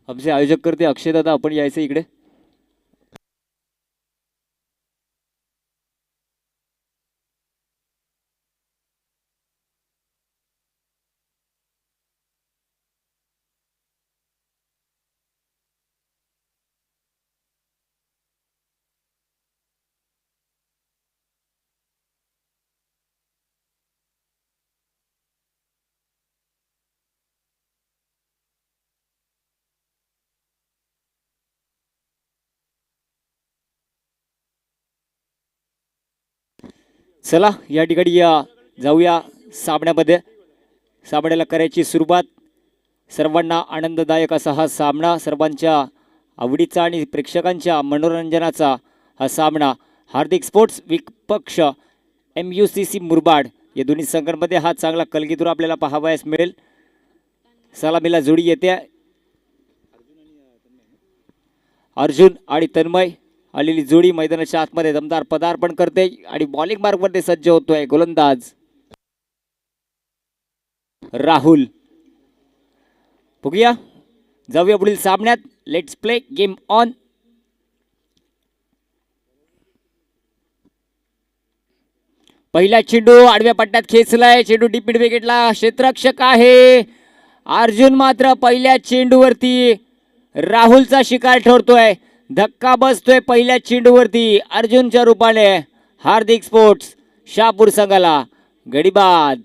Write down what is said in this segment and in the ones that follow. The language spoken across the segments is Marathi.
आमचे आयोजक करते अक्षय दादा, आपण यायचं इकडे. चला या ठिकाणी जाऊया सामन्यामध्ये. सामन्याला करायची सुरुवात. सर्वांना आनंददायक असा हा सामना, सर्वांच्या आवडीचा आणि प्रेक्षकांच्या मनोरंजनाचा हा सामना. हार्दिक स्पोर्ट्स विपक्ष MUCC मुरबाड या दोन्ही संघांमध्ये हा चांगला कलगीतूर आपल्याला पाहावयास मिळेल. सलामीला जोडी येते अर्जुन आणि तन्मय. आलेली जोडी मैदानाच्या आतमध्ये दमदार पदार्पण करते आणि बॉलिंग मार्गमध्ये सज्ज होतोय गोलंदाज राहुल. बघूया, जाऊया पुढील सामन्यात. Let's play game on. पहिला चेंडू आडव्या पट्ट्यात खेचलाय. चेंडू डीप मिड विकेटला. क्षेत्ररक्षक आहे अर्जुन, मात्र पहिल्या चेंडूवरती राहुलचा शिकार ठरतोय. धक्का बसतोय पहिल्या चेंडूवरती अर्जुनच्या रूपाने. हार्दिक स्पोर्ट्स शहापूर संघाला गडीबाद.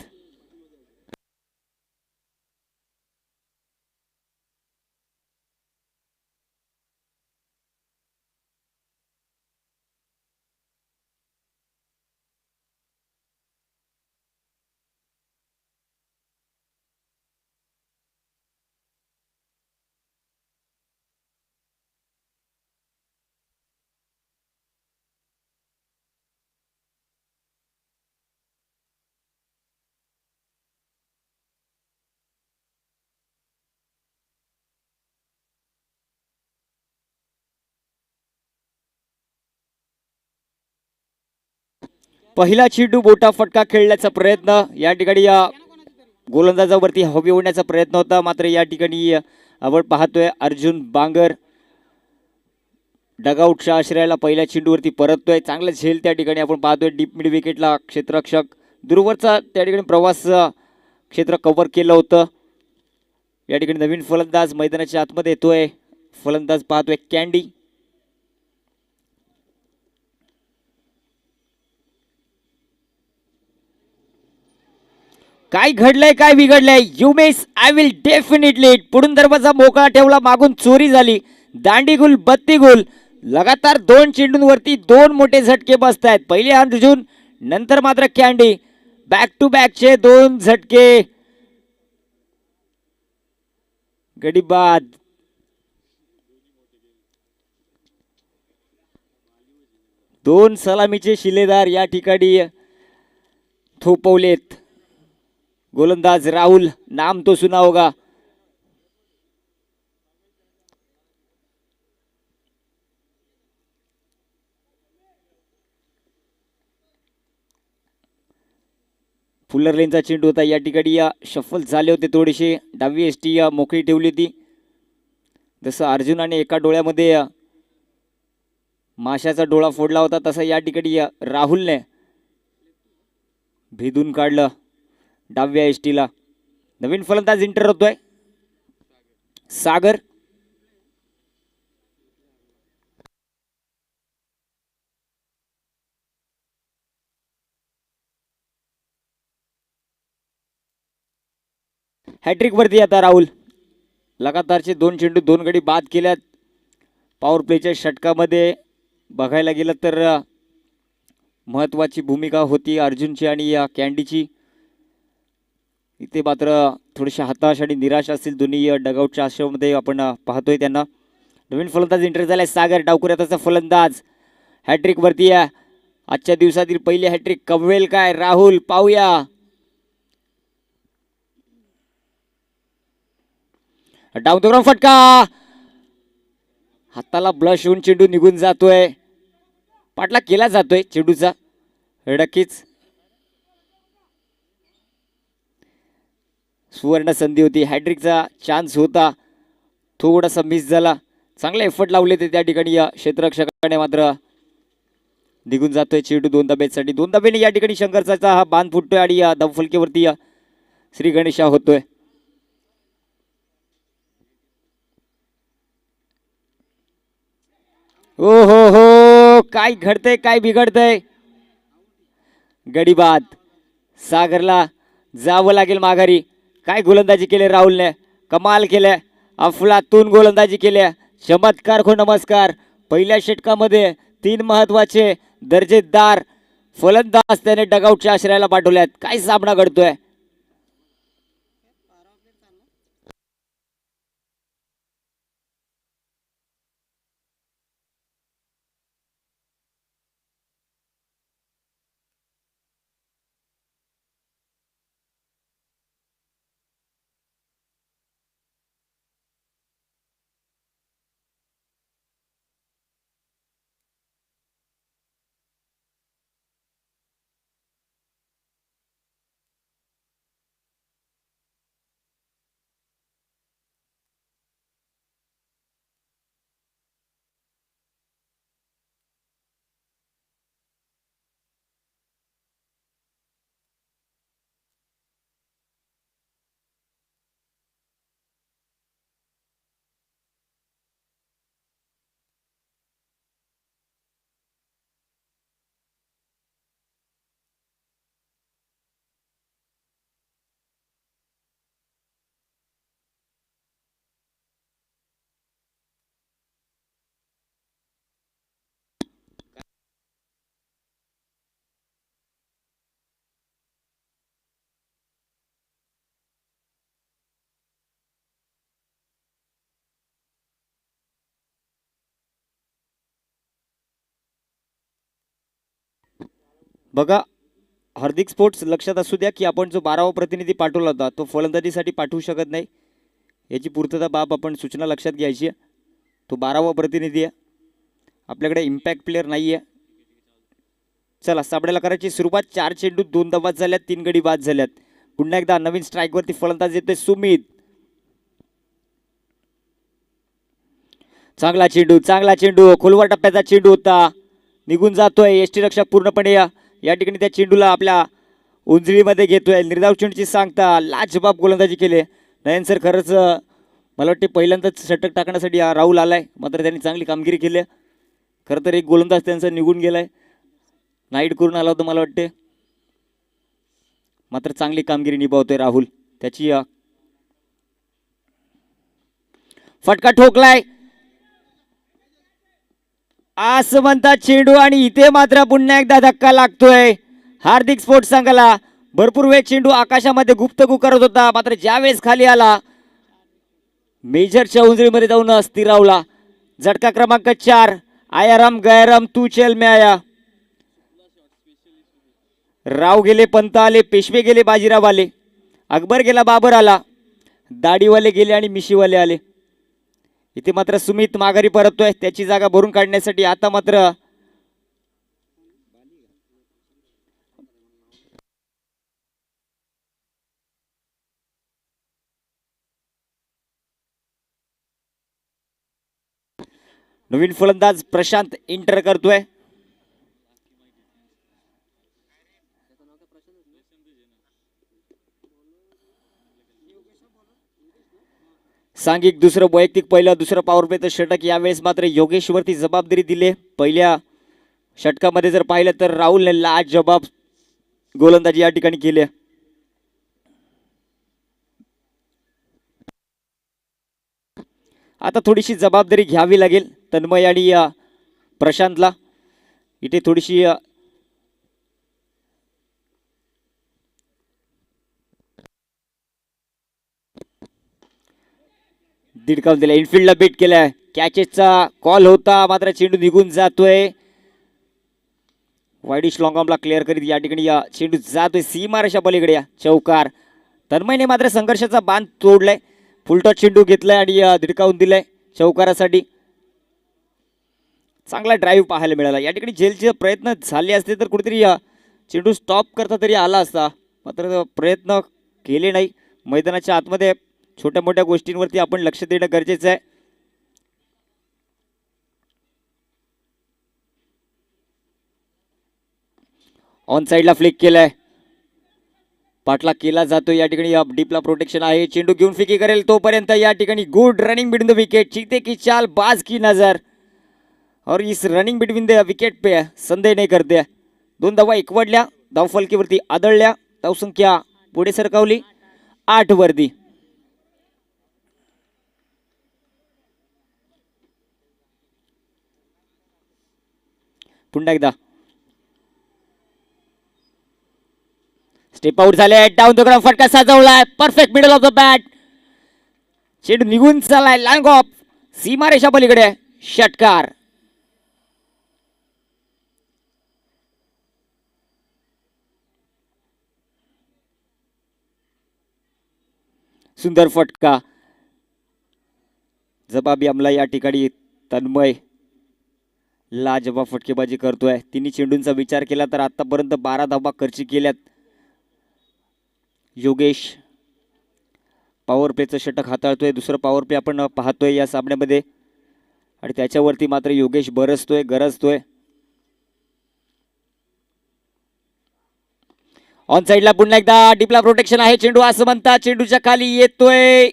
पहिला चेंडू मोठा फटका खेळण्याचा प्रयत्न. या ठिकाणी गोलंदाजावरती हवी होण्याचा प्रयत्न होता, मात्र या ठिकाणी आपण पाहतोय अर्जुन बांगर डगआउटच्या आश्रयाला पहिल्या चेंडूवरती परततोय. चांगलं झेल त्या ठिकाणी आपण पाहतोय. डीप मिड विकेटला क्षेत्ररक्षक दूरवरचा त्या ठिकाणी प्रवास क्षेत्र कव्हर केलं होतं. या ठिकाणी नवीन फलंदाज मैदानाच्या आतमध्ये येतोय. फलंदाज पाहतोय कॅन्डी. काय घडलंय, काय बिघडलंय? You miss, I will definitely. पुढून दरवाजा मोकळा ठेवला, मागून चोरी झाली. दांडी गुल बत्ती गुल. लगातार 2 चेंडूंवरती 2 मोठे झटके बसत आहेत. पहिले अर्जुन, नंतर मात्र कॅन्डी. बॅक टू बॅकचे 2 झटके. गडीबाद. दोन सलामीचे शिलेदार या ठिकाणी थोपवलेत. गोलंदाज राहुल, नाम तो सुना होगा. फुलर लेनचा चेंडू होता. या ठिकाणी शफल झाले होते थोडेसे. डावी एसटी मोकळी ठेवली होती. जसं अर्जुनाने एका डोळ्यामध्ये माशाचा डोळा फोडला होता, तसा या ठिकाणी राहुलने भेदून काढलं डाव्या एसटीला. नवीन फलंदाज इंटर होतोय सागर. हॅट्रिक वरती आता राहुल. लगातारचे 2 चेंडू 2 गडी बाद केल्यात. पॉवर प्लेच्या षटकामध्ये बघायला गेलं तर महत्वाची भूमिका होती अर्जुनची आणि कॅन्डीची. इथे मात्र थोडेसे हताश आणि निराश असतील दोन्ही डगआउटच्या आश्रयामध्ये आपण पाहतोय त्यांना. नवीन फलंदाज इंटर झालाय सागर. डावकुऱ्याचा फलंदाज हॅट्रिक वरती आहे. आजच्या दिवसातील पहिली हॅट्रिक कमवेल काय राहुल? पाहूया. डाऊन फटका. हाताला ब्लश होऊन चेंडू निघून जातोय. पाटला केला जातोय चेंडूचा. नक्कीच सुवर्ण संधी होती. हॅट्रिकचा चान्स होता. थोडासा मिस झाला. चांगले एफर्ट लावले ते त्या ठिकाणी या क्षेत्ररक्षकाने, मात्र निघून जातोय चेंडू 2 धाब्यासाठी. 2 धाब्याने या ठिकाणी शंकरचा हा बांध फुटतोय आणि या धावफलकीवरती या श्री गणेशा होतोय. ओ हो हो, काय घडतंय काय बिघडतंय. गडी बाद. सागरला जावं लागेल माघारी. काय गोलंदाजी केली राहुलने, कमाल केल्या. अफलातून गोलंदाजी केल्या. चमत्कार खो नमस्कार. पहिल्या षटकामध्ये 3 महत्वाचे दर्जेदार फलंदाज त्याने डगआउटच्या आश्रयाला पाठवल्यात. काय सामना घडतोय. बघा, हार्दिक स्पोर्ट्स लक्षात असू द्या की आपण जो 12वा प्रतिनिधी पाठवला होता तो फलंदाजीसाठी पाठवू शकत नाही. याची पूर्तता बाब आपण सूचना लक्षात घ्यायची आहे. तो 12वा प्रतिनिधी आहे. आपल्याकडे इम्पॅक्ट प्लेअर नाही आहे. चला साबड्याला करायची सुरुवात. 4 चेंडू 2 धावा झाल्यात, 3 गडी बाद झाल्यात. पुन्हा एकदा नवीन स्ट्राईकवरती फलंदाज येतोय सुमित. चांगला चेंडू खोलवर टप्प्याचा चेंडू होता, निघून जातोय. यष्टीरक्षक पूर्णपणे या ठिकाणी त्या चेंडूला आपल्या उंजळीमध्ये घेतोय. निर्धाव चेंडूची सांगता लाजबाब गोलंदाजी केली. नयन सर, खरंच मला वाटते पहिल्यांदाच षटक टाकण्यासाठी राहुल आलाय, मात्र त्यांनी चांगली कामगिरी केली. खरं तर एक गोलंदाज त्यांचा निघून गेलाय, नाईट करून आला होता मला वाटते, मात्र चांगली कामगिरी निभावतोय राहुल. त्याची फटका ठोकलाय असं म्हणतात चेंडू, आणि इथे मात्र पुन्हा एकदा धक्का लागतोय हार्दिक स्पोर्ट्स संघाला. भरपूर वेळ चेंडू आकाशामध्ये गुप्तगू करत होता, मात्र ज्यावेळेस खाली आला मेजरच्या उंजळीमध्ये जाऊन स्थिरावला. झटका क्रमांक 4. आयाराम गयाराम तू चल में आया. राव गेले, पंत आले, पेशवे गेले, बाजीराव आले, अकबर गेला, बाबर आला, दाढीवाले गेले आणि मिशीवाले आले. इथे मात्र सुमित माघारी परततोय त्याची जागा भरून काढण्यासाठी. आता मात्र नवीन फलंदाज प्रशांत एंटर करतोय. सांघिक दुसरं, वैयक्तिक पहिलं, दुसरं पॉवर प्लेचं षटक. यावेळेस मात्र योगेशवरती जबाबदारी दिली. पहिल्या षटकामध्ये जर पाहिलं तर राहुलने लाजबाब गोलंदाजी या ठिकाणी केली. आता थोडीशी जबाबदारी घ्यावी लागेल तन्मय आणि प्रशांतला. इथे थोडीशी दिडकावून दिला, इनफिल्डला बेट केलाय. कॅचेसचा कॉल होता, मात्र चेंडू निघून जातोय. वाईडिश लॉंगॉमला क्लिअर करीत या ठिकाणी चेंडू जातोय सीमारेषा पलीकडे. चौकार. तन्मयने मात्र संघर्षाचा बांध तोडलाय. फुलटॉस चेंडू घेतलाय आणि दिडकावून दिलाय चौकारासाठी. चांगला ड्राईव्ह पाहायला मिळाला. या ठिकाणी झेलचे प्रयत्न झाले असते तर कुठेतरी चेंडू स्टॉप करता तरी आला असता, मात्र प्रयत्न केले नाही. मैदानाच्या आतमध्ये छोट्या मोठ्या गोष्टींवरती आपण लक्ष देणं गरजेचं आहे. ऑन साइडला फ्लिक केलाय, पाठला केला जातो. या ठिकाणी डीपला प्रोटेक्शन आहे, चेंडू घेऊन फिकी करेल तोपर्यंत या ठिकाणी good running between the wicket. चीते की चाल, बाज की नजर, और इस रनिंग बिटवीन द विकेट पे संदेह नाही करते. 2 धावा एकवडल्या, धावफलकीवरती आदळल्या, धावसंख्या पुढे सरकावली 8 वरती. पुन्हा एकदा स्टेप आउट झाले, डाऊन द ग्राउंड फटका साजवलाय, perfect middle of the bat. चेंडू निघून चाललाय, लॉंग ऑफ, सीमारेषा पलीकडे षटकार. सुंदर फटका, जबाबी अंमला या ठिकाणी तन्मय लाजवाब फटकेबाजी करतोय. तिन्ही चेंडूंचा विचार केला तर आतापर्यंत 12 धावा खर्ची केल्यात. योगेश पॉवर प्लेचं षटक हाताळतोय, दुसरं पॉवर प्ले आपण पाहतोय या सामन्यामध्ये, आणि त्याच्यावरती मात्र योगेश बरसतोय, गरजतोय. ऑन साइडला पुन्हा एकदा डीपला प्रोटेक्शन आहे, चेंडू असं म्हणता चेंडूच्या खाली येतोय,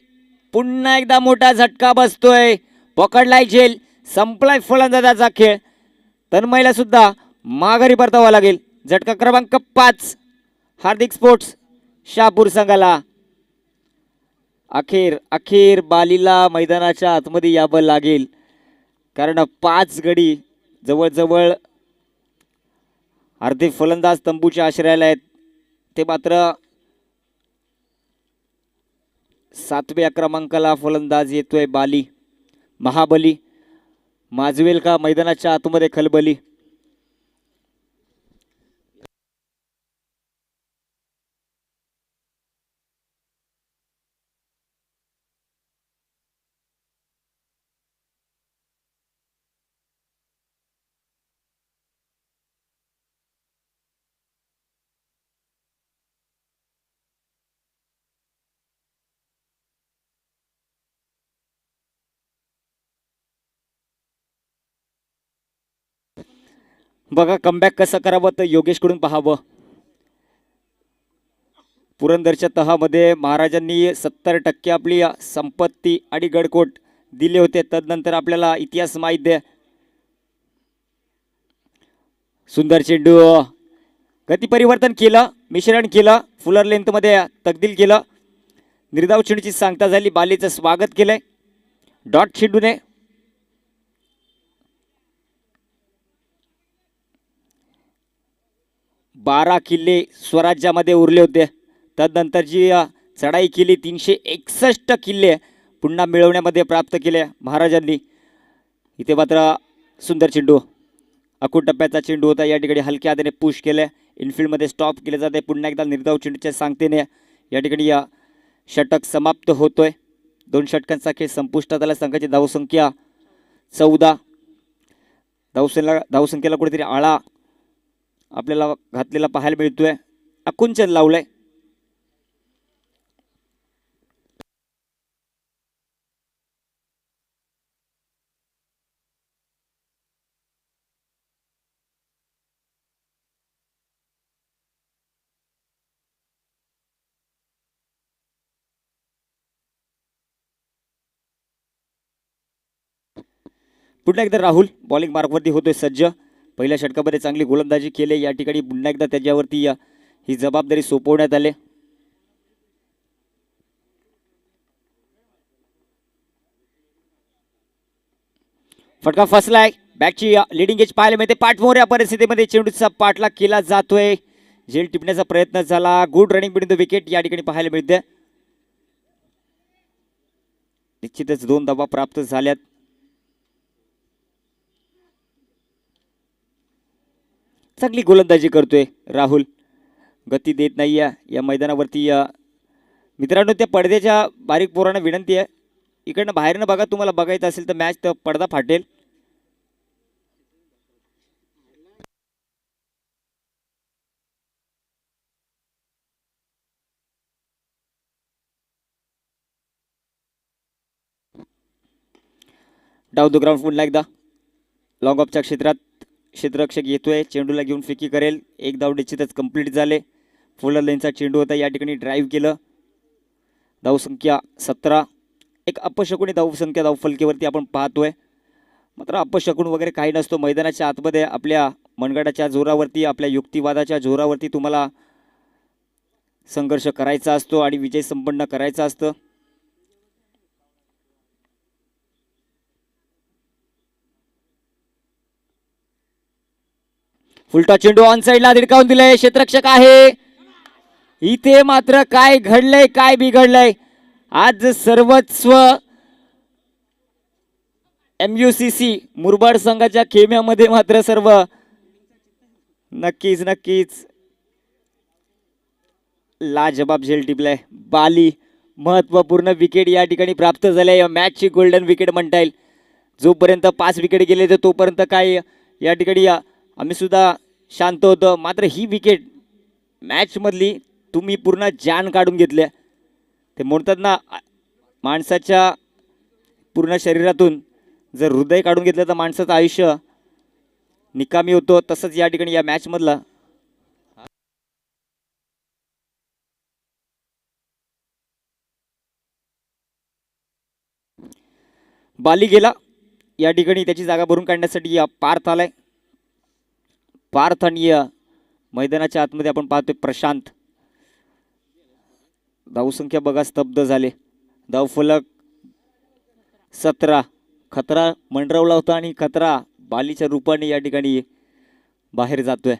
पुन्हा एकदा मोठा झटका बसतोय, पकडलाय झेल, संपलाय फलंदाजाचा खेळ. तन्मयला सुद्धा माघारी परतावा लागेल. झटका क्रमांक 5 हार्दिक स्पोर्ट्स शहापूर संघाला. अखेर बालीला मैदानाच्या आतमध्ये यावं लागेल, कारण 5 गडी जवळजवळ अर्धे फलंदाज तंबूच्या आश्रयाला आहेत. ते मात्र 7व्या क्रमांकाला फलंदाज येतोय बाली. महाबली माजवेल का मैदानाच्या आतमध्ये खलबली. बघा कमबॅक कसं करावं तर योगेशकडून पाहावं. पुरंदरच्या तहामध्ये महाराजांनी 70% आपली संपत्ती आणि गडकोट दिले होते. तदनंतर आपल्याला इतिहास माहिती आहे. सुंदर चेंडू, गती परिवर्तन केलं, मिश्रण केलं, फुलर लेंथमध्ये तब्दील केलं, निर्धाव चेंडूची सांगता झाली. बालीचं स्वागत केलंय डॉट चेंडूने. बारा किल्ले स्वराज्यामध्ये उरले होते. तदनंतर जी चढाई केली 361 किल्ले पुन्हा मिळवण्यामध्ये प्राप्त केले महाराजांनी. इथे मात्र सुंदर चेंडू, अकूट टप्प्याचा चेंडू होता, या ठिकाणी हलक्या हाताने पुश केले, इनफिल्डमध्ये स्टॉप केले जाते. पुन्हा एकदा निर्धाव चेंडूच्या सांगतेने या ठिकाणी षटक समाप्त होतोय. 2 षटकांचा खेळ संपुष्टात आला. संघाची धावसंख्या 14. धावसंख्येला कुठेतरी आळा आपल्याला घातलेला पाहायला मिळतोय. आकुंचन लावलंय. पुन्हा एकदा राहुल बॉलिंग मार्कवरती होतोय सज्ज. पहिल्या षटकामध्ये चांगली गोलंदाजी केली. या ठिकाणी पुन्हा एकदा त्याच्यावरती ही जबाबदारी सोपवण्यात आली. फटका फसलाय. बॅटची लिडिंग एज पाहायला मिळते. पाठमोर या परिस्थितीमध्ये चेंडूचा पाठलाग केला जातोय. झेल टिपण्याचा प्रयत्न झाला. Good running between the wicket या ठिकाणी पाहायला मिळते. निश्चितच 2 धावा प्राप्त झाल्यात. चांगली गोलंदाजी करतोय राहुल, गती देत नाहीये या मैदानावरती. मित्रांनो, त्या पडद्याच्या बारीक पोरांना विनंती आहे, इकडनं बाहेरनं बघा. तुम्हाला बघायचं असेल तर मॅच, तर पडदा फाटेल. डाव द ग्राउंड पुन्हा एकदा लॉंग ऑफच्या क्षेत्रात क्षेत्ररक्षक येतोय, चेंडूला घेऊन फेकी करेल. एक धाव निश्चितच कंप्लीट झाले. फुलर लेनचा चेंडू होता, या ठिकाणी ड्राईव्ह केलं. धावसंख्या 17. एक अपशकुनी धावसंख्या धावफलकीवरती आपण पाहतोय. मात्र अपशकुन वगैरे काही नसतो. मैदानाच्या आतमध्ये आपल्या मनगटाच्या जोरावरती, आपल्या युक्तिवादाच्या जोरावरती तुम्हाला संघर्ष करायचा असतो आणि विजय संपन्न करायचा असतं. फुलटा चेंडू ऑन साइडला धिडकावून दिलाय, क्षेत्ररक्षक आहे. इथे मात्र काय घडलंय, काय बिघडलंय. आज सर्वस्व MUCC मुरबाड संघाच्या खेम्यामध्ये मात्र सर्व नक्कीच नक्कीच लाजबाब झेल टिपलाय. बाली महत्वपूर्ण विकेट या ठिकाणी प्राप्त झाल्या. या मॅचची गोल्डन विकेट म्हणता येईल. जोपर्यंत 5 विकेट गेले तर तोपर्यंत काय या ठिकाणी आम्ही सुद्धा शांत होतो. मात्र ही विकेट मॅच मधली तुम्ही पूर्ण जान काढून घेतल्या. ते म्हणतात ना, माणसाच्या पूर्ण शरीरातून जर हृदय काढून घेतलं तर माणसाचं आयुष्य निकामी होतो. तसंच या ठिकाणी या मॅच मधला बाली गेला. या ठिकाणी त्याची जागा भरून काढण्यासाठी पार्थ आलाय. पार्थ आणि मैदानाच्या आतमध्ये आपण पाहतोय प्रशांत. धावसंख्या बघा स्तब्ध झाले. धावफलक 17. खतरा मंडरावला होता आणि खतरा बालीच्या रूपाने या ठिकाणी बाहेर जातोय.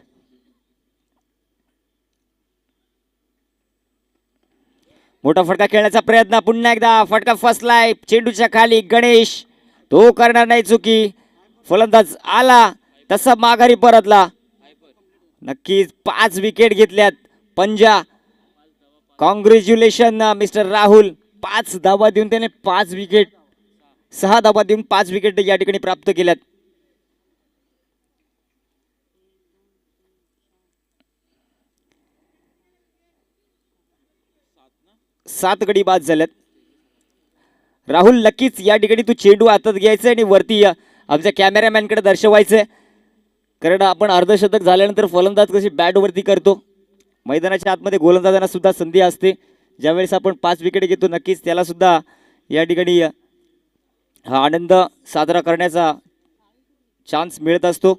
मोठा फटका खेळण्याचा प्रयत्न, पुन्हा एकदा फटका फसलाय चेंडूच्या खाली. गणेश तो करणार नाही चुकी. फलंदाज आला तसा माघारी परतला. नक्कीच 5 विकेट घेतल्यात पंजा. Congratulation mister Rahul. 5 धावा देऊन त्याने 5 विकेट 6 धावा देऊन 5 विकेट या ठिकाणी प्राप्त केल्यात. सात गडी बाद झाल्यात. राहुल नक्कीच या ठिकाणी तू चेंडू हातात घ्यायचं आणि वरती आमच्या कॅमेरामॅनकडे दर्शवायचं. कारण आपण अर्धशतक झाल्यानंतर फलंदाज कशी बॅट वरती करतो, मैदानाच्या आतमध्ये गोलंदाजांना सुद्धा संधी असते. ज्यावेळेस आपण 5 विकेट घेतो नक्कीच त्याला सुद्धा या ठिकाणी हा आनंद साजरा करण्याचा चान्स मिळत असतो.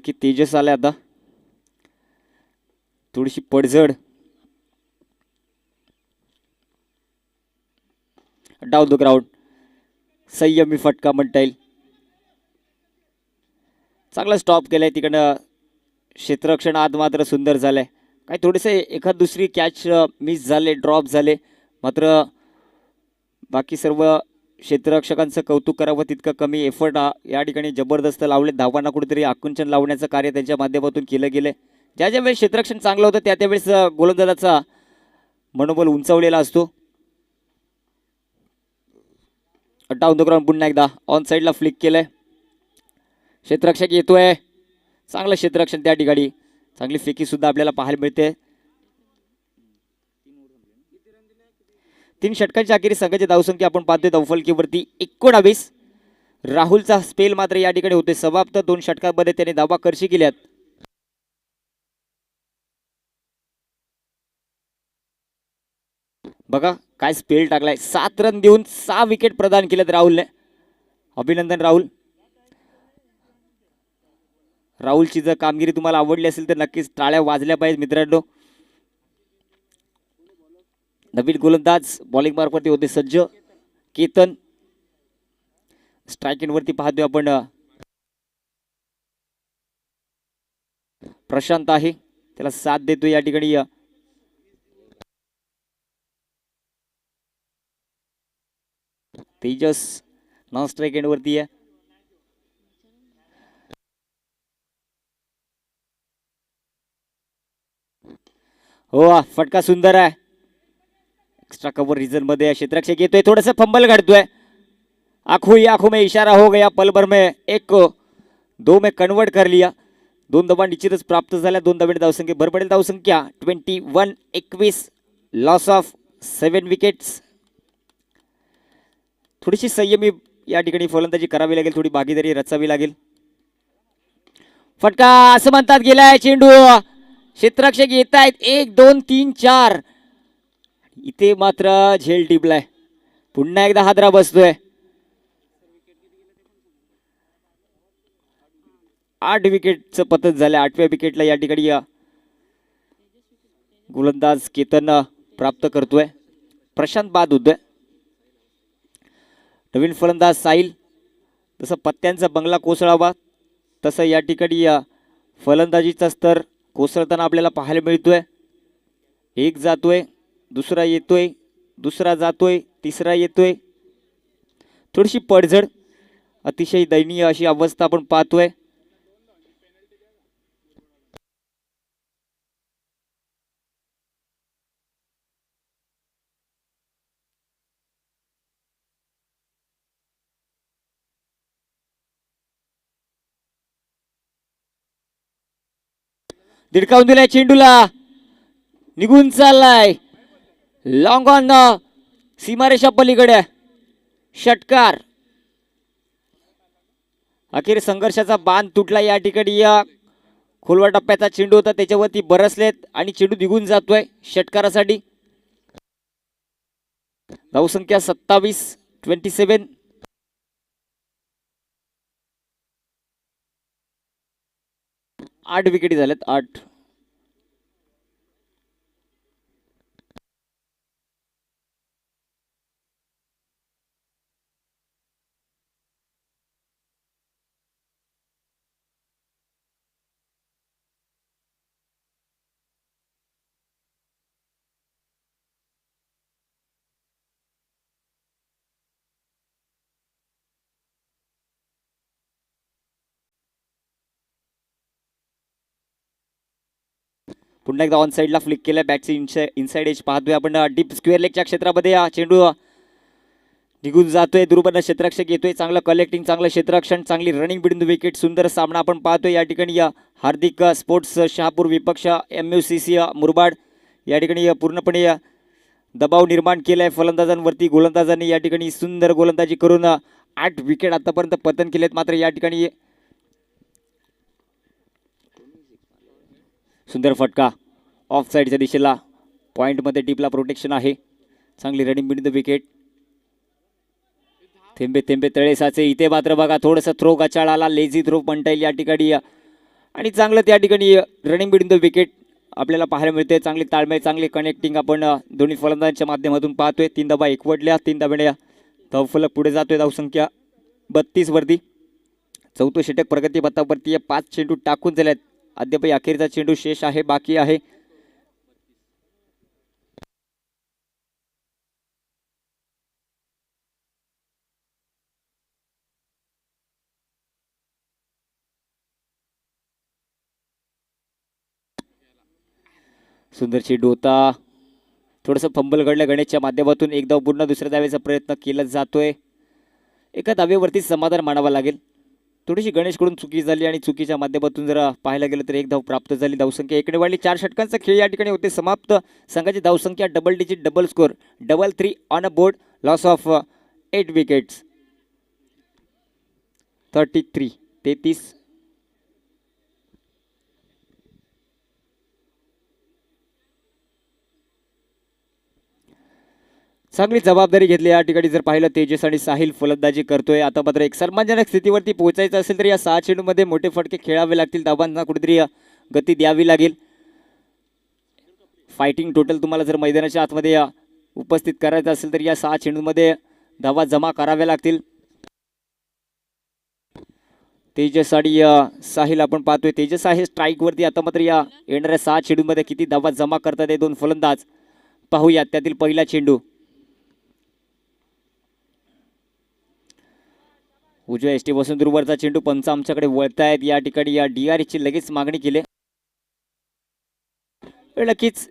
की तेजस आले आता, थोडीशी पडझड. डाव द ग्राउंड, संयमी फटका म्हणता येईल. चांगला स्टॉप केलाय तिकडनं. क्षेत्ररक्षण आज मात्र सुंदर झालंय. काही थोडेसे एखाद दुसरी कॅच मिस झाले, ड्रॉप झाले. मात्र बाकी सर्व क्षेत्ररक्षकांचं कौतुक करावं तितकं कमी. एफर्ट या ठिकाणी जबरदस्त लावले. धावांना कुठेतरी आकुंचन लावण्याचं कार्य त्यांच्या माध्यमातून केलं गेलं. ज्या ज्या वेळेस क्षेत्ररक्षण चांगलं होतं त्या त्यावेळेस गोलंदाजाचा मनोबल उंचावलेला असतो. डाऊन द ग्राउंड पुन्हा एकदा ऑन साईडला फ्लिक केलंय. क्षेत्ररक्षक येतोय. चांगलं क्षेत्ररक्षण त्या ठिकाणी. चांगली फेकी सुद्धा आपल्याला पाहायला मिळते. 3 षटकांच्या अखेरीस संघाची धावसंख्या आपण पाहतोय धावफलकीवरती 19. राहुलचा स्पेल मात्र या ठिकाणी होते समाप्त. 2 षटकांमध्ये त्याने धावा करशी केल्यात. बघा काय स्पेल टाकलाय. 7 रन देऊन 6 विकेट प्रदान केलेत राहुलने. अभिनंदन राहुल. राहुलची जर कामगिरी तुम्हाला आवडली असेल तर नक्कीच टाळ्या वाजल्या पाहिजे मित्रांनो. नवीन गोलंदाज बॉलिंग मार्फत होते सज्ज. केतन स्ट्राईक वरती पाहतोय आपण. प्रशांत आहे त्याला साथ देतोय या ठिकाणी. तेजस नॉन स्ट्राईक एंड वरती आहे. हो फटका सुंदर आहे. एक्स्ट्रा कव्हर रिझन मध्ये क्षेत्ररक्षक येतोय. थोडंसं फंबल काढतोय. आंखों ही आंखों में इशारा हो गया, पल भर में एक दो में कन्वर्ट कर लिया. दोन धावा निश्चितच प्राप्त झाल्या. दोन धावेने धावसंख्या भर पडेल. धावसंख्या 21-21. Loss of 7 wickets. थोडीशी संयमी या ठिकाणी फलंदाजी करावी लागेल, थोडी भागीदारी रचावी लागेल. फटका असं म्हणतात गेलाय. चेंडू क्षेत्ररक्षक येत आहेत. 1 2 3 4. इथे मात्र झेल टिपलाय. पुन्हा एकदा हादरा बसतोय. 8 विकेटचं पतन झालं. 8व्या विकेटला या ठिकाणी गोलंदाज केतन प्राप्त करतोय. प्रशांत बाद होतोय. नवीन फलंदाज साहिल. जसं पत्त्यांचा बंगला कोसळावा तसं या ठिकाणी फलंदाजीचा स्तर कोसळताना आपल्याला पाहायला मिळतोय. एक जातोय, दुसरा येतोय, दुसरा जातोय, तिसरा येतोय. थोडीशी पडझड, अतिशय दयनीय अशी अवस्था आपण पाहतोय. दिडकावून दिलाय चेंडूला. निघून चाललाय. लॉंग ऑन सीमारेषा पलीकडे. षटकार. अखेर संघर्षाचा बांध तुटला. या ठिकाणी खोलवा टप्प्याचा चेंडू होता, त्याच्यावरती बरसलेत आणि चेंडू निघून जातोय षटकारासाठी. धावसंख्या 27-27. 8 विकेटी झाल्यात. 8. पुन्हा एकदा ऑन साईडला फ्लिक केलं. बॅटचे इनसाइड एज पाहतोय आपण. डीप स्क्वेअर लेगच्या क्षेत्रामध्ये चेंडू निघून जातोय. दुर्बल क्षेत्ररक्षक येतोय. चांगलं कलेक्टिंग, चांगलं क्षेत्ररक्षण, चांगली रनिंग बिटवीन द विकेट. सुंदर सामना आपण पाहतोय या ठिकाणी. हार्दिक स्पोर्ट्स शहापूर विपक्ष MUCC मुरबाड या ठिकाणी पूर्णपणे दबाव निर्माण केलाय फलंदाजांवरती. गोलंदाजांनी या ठिकाणी सुंदर गोलंदाजी करून 8 विकेट आतापर्यंत पतन केलेत. मात्र या ठिकाणी सुंदर फटका ऑफ साईडच्या दिशेला. पॉईंटमध्ये टिपला. प्रोटेक्शन आहे. चांगली रनिंग बिटवीन द विकेट. थेंबे थेंबे तळे साचे. इथे मात्र बघा थोडंसं थ्रो गचाळ आला. लेझी थ्रो म्हणता येईल या ठिकाणी. आणि चांगलं त्या ठिकाणी रनिंग बिटवीन द विकेट आपल्याला पाहायला मिळते. चांगली ताळमेळ, चांगली कनेक्टिंग आपण दोन्ही फलंदाजांच्या माध्यमातून पाहतोय. 3 धावा एकवटल्या. 3 धाब्याने धावफलक पुढे जातोय. धावसंख्या 32 वरती. चौथं षटक प्रगती पथावरती. 5 चेंडू टाकून झाल्यात. अद्याप अखेरचा चेंडू शेष आहे, बाकी आहे. सुंदर चेंडू होता. थोडंसं फंबल घडलं गणेशच्या माध्यमातून. एक धाव पूर्ण. दुसऱ्या धावेचा प्रयत्न केला जातोय. एका धावेवरती समाधान मानावं लागेल. थोडीशी गणेशकडून चुकी झाली आणि चुकीच्या माध्यमातून जर पाहायला गेलं तर एक धाव प्राप्त झाली. धावसंख्या एकने वाढली. 4 षटकांचा खेळ या ठिकाणी होते समाप्त. संघाची धावसंख्या double digit, double score, 3-3 on a board. Loss of 8 wickets. 33. चांगली जबाबदारी घेतली या ठिकाणी. जर पाहिलं तेजस आणि साहिल फलंदाजी करतोय. आता मात्र एक सन्मानजनक स्थितीवरती पोहोचायचं असेल तर या 6 चेंडूमध्ये मोठे फटके खेळावे लागतील. धावांना कुठेतरी गती द्यावी लागेल. फायटिंग टोटल तुम्हाला जर मैदानाच्या आतमध्ये उपस्थित करायचं असेल तर या 6 चेंडूमध्ये धावा जमा कराव्या लागतील. तेजस आणि साहिल आपण पाहतोय. तेजस आहे स्ट्राईकवरती. आता मात्र या येणाऱ्या 6 चेंडूमध्ये किती धावा जमा करतात हे दोन फलंदाज पाहूयात. त्यातील पहिला चेंडू उजव्या एसटी बसून दूरवरचा चेंडू. पंच आमच्याकडे वळतायत. या ठिकाणी या DRS ची लगेच मागणी केली. नक्कीच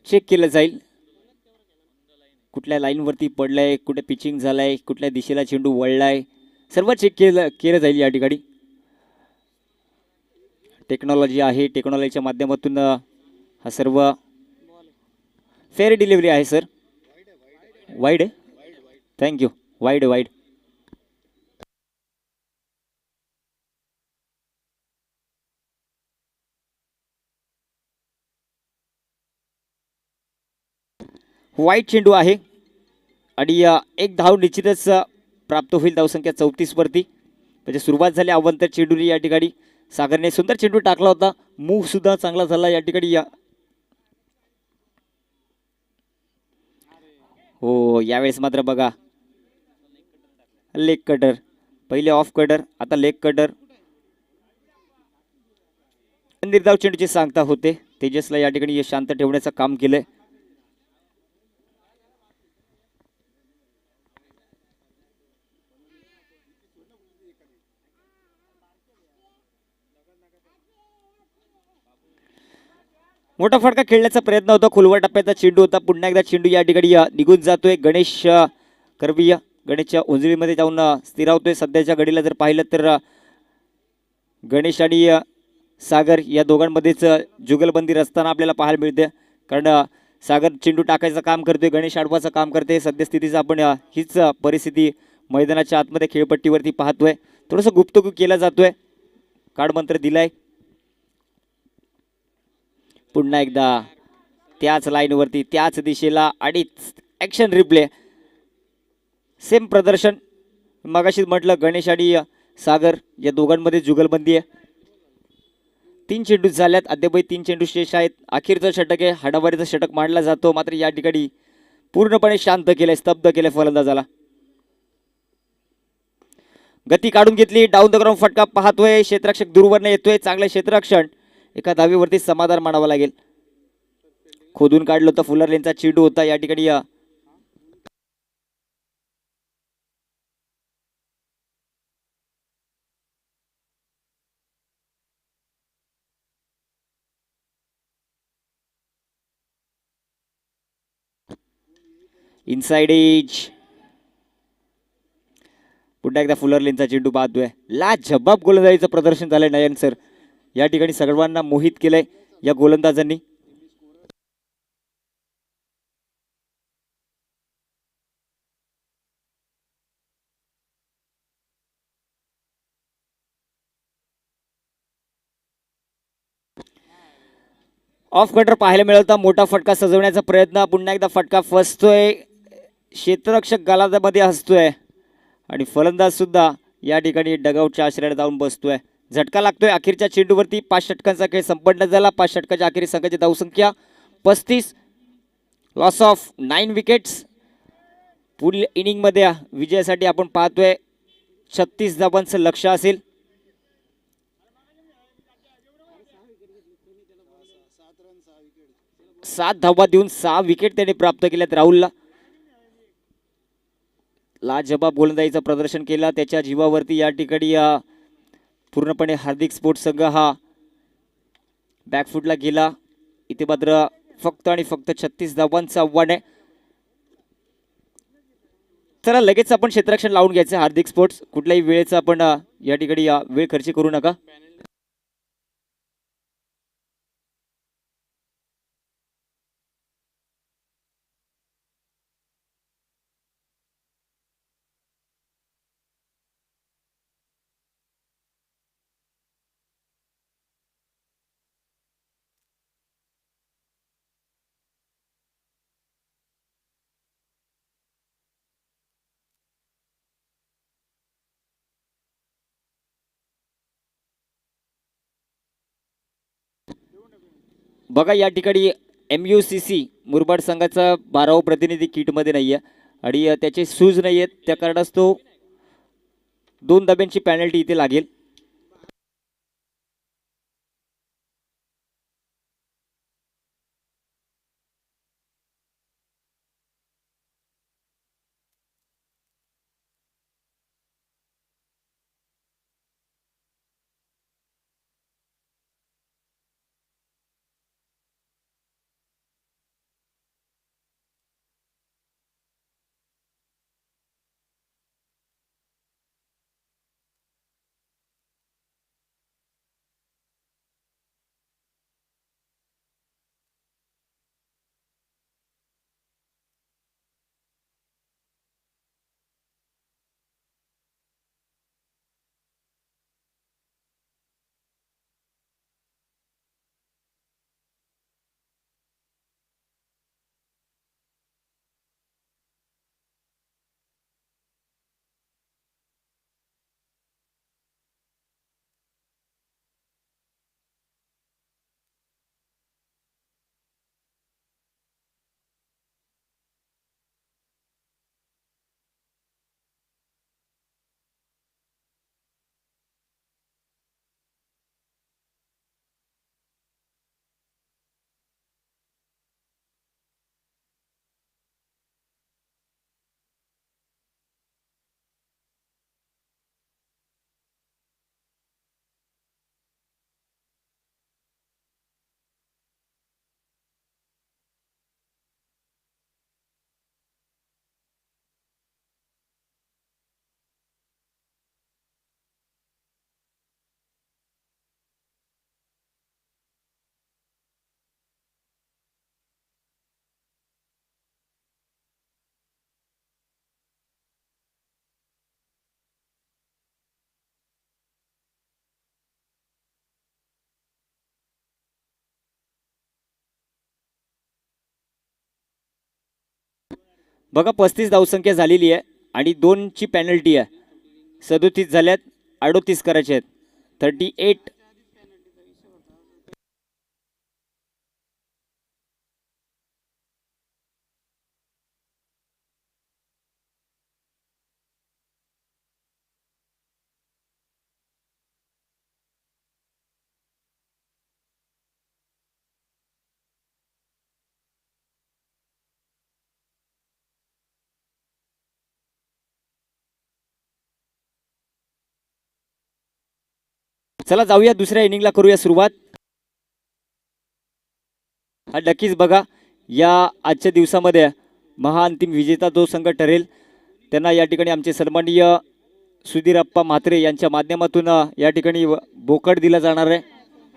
चेक केलं जाईल. कुठल्या लाईनवरती पडलाय, कुठे पिचिंग झालाय, कुठल्या दिशेला चेंडू वळलाय, सर्व चेक केलं केलं जाईल या ठिकाणी. टेक्नॉलॉजी आहे, टेक्नॉलॉजीच्या माध्यमातून हा सर्व फेअर डिलिव्हरी आहे सर. वाईड आहे, थँक्यू. Wide wide. वाईट चेंडू आहे आणि एक धाव निश्चितच प्राप्त होईल. धावसंख्या 34 वरती. म्हणजे सुरुवात झाली अवंतर चेंडूनी या ठिकाणी. सागरने सुंदर चेंडू टाकला होता, मूव्ह सुद्धा चांगला झाला या ठिकाणी. हो, यावेळेस मात्र बघा, लेग कटर, पहिले ऑफ कटर, आता लेग कटर. निर्धाव चेंडूची सांगता होते. तेजसला या ठिकाणी शांत ठेवण्याचं काम केलंय. मोठा फटका खेळण्याचा प्रयत्न होता, खोलवर टप्प्याचा चेंडू होता. पुन्हा एकदा चेंडू या ठिकाणी निघून जातोय. गणेश करवीय गणेशच्या उंजळीमध्ये जाऊन स्थिरावतोय. सध्याच्या घडीला जर पाहिलं तर गणेश आणि सागर या दोघांमध्येच जुगलबंदी रचताना आपल्याला पाहायला मिळते. कारण सागर चेंडू टाकायचं काम करतोय, गणेश अडवायचं काम करते. सद्यस्थितीचं आपण हीच परिस्थिती मैदानाच्या आतमध्ये खेळपट्टीवरती पाहतोय. थोडंसं गुप्तगु केला जातोय, काळमंत्र दिलाय. पुन्हा एकदा त्याच लाईनवरती, त्याच दिशेला आणि ॲक्शन रिप्ले, सेम प्रदर्शन. मगाशीच म्हटलं, गणेश आणि सागर या दोघांमध्ये जुगलबंदी आहे. 3 चेंडू झाल्यात, अद्यापही 3 चेंडू शेष आहेत. अखेरचं षटक आहे, हाडामारीचं षटक मांडला जातो. मात्र या ठिकाणी पूर्णपणे शांत केलंय, स्तब्ध केलंय फलंदाजाला. गती काढून घेतली, डाऊन द ग्राउंड फटका पाहतोय. क्षेत्ररक्षक दूरवरनं येतोय, चांगलं क्षेत्ररक्षण. एका धावीवरती समाधान मानावं लागेल. खोदून काढलं होतं, फुलर लेनचा चेंडू होता या ठिकाणी. Inside edge. पुन्हा एकदा फुलर लेनचा चेंडू पाहतोय. लाजबाब गोलंदाजीचं प्रदर्शन झालंय नयन सर. या ठिकाणी सर्वांना मोहित केलंय या गोलंदाजांनी. ऑफ कटर पाहायला मिळवता, मोठा फटका सजवण्याचा प्रयत्न. पुन्हा एकदा फटका फसतोय. क्षेत्ररक्षक गालामध्ये हसतोय आणि फलंदाज सुद्धा या ठिकाणी डगआउटच्या आश्रयाला जाऊन बसतोय. झटका लागतोय अखेरच्या चेंडूवरती. 5 षटकांचा खेळ संपन्न झाला. 5 षटकाच्या अखेरी संघाची धावसंख्या 35. Loss of 9 wickets. पुढील इनिंगमध्ये विजयासाठी आपण पाहतोय 36 धावांचं लक्ष असेल. 7 धावा देऊन 6 विकेट त्याने प्राप्त केल्यात राहुलला. लाजबाब गोलंदाजीचं प्रदर्शन केलं, त्याच्या जीवावरती या ठिकाणी पूर्णपणे हार्दिक स्पोर्ट्स संघ हा बॅकफुटला गेला. इथे मात्र फक्त आणि फक्त 36 धावांचं आव्हान आहे. चला लगेच आपण क्षेत्ररक्षण लावून घ्यायचं. हार्दिक स्पोर्ट्स, कुठल्याही वेळेचा आपण या ठिकाणी वेळ खर्च करू नका. बघा या ठिकाणी MUCC मुरबाड संघाचा 12वा प्रतिनिधी किटमध्ये नाही आहे आणि त्याचे शूज नाही आहेत. त्या कारणास्तव 2 धाब्यांची पॅनल्टी इथे लागेल. बघा 35 धावसंख्या झालेली आहे आणि 2ची पेनल्टी आहे. 37 झाल्यात, 38 करायचे आहेत. 38. चला जाऊया दुसऱ्या इनिंगला, करूया सुरुवात. हा नक्कीच बघा, या आजच्या दिवसामध्ये महाअंतिम विजेता जो संघ ठरेल त्यांना या ठिकाणी आमचे सन्माननीय सुधीरप्पा म्हात्रे यांच्या माध्यमातून या ठिकाणी बोकड दिला जाणार आहे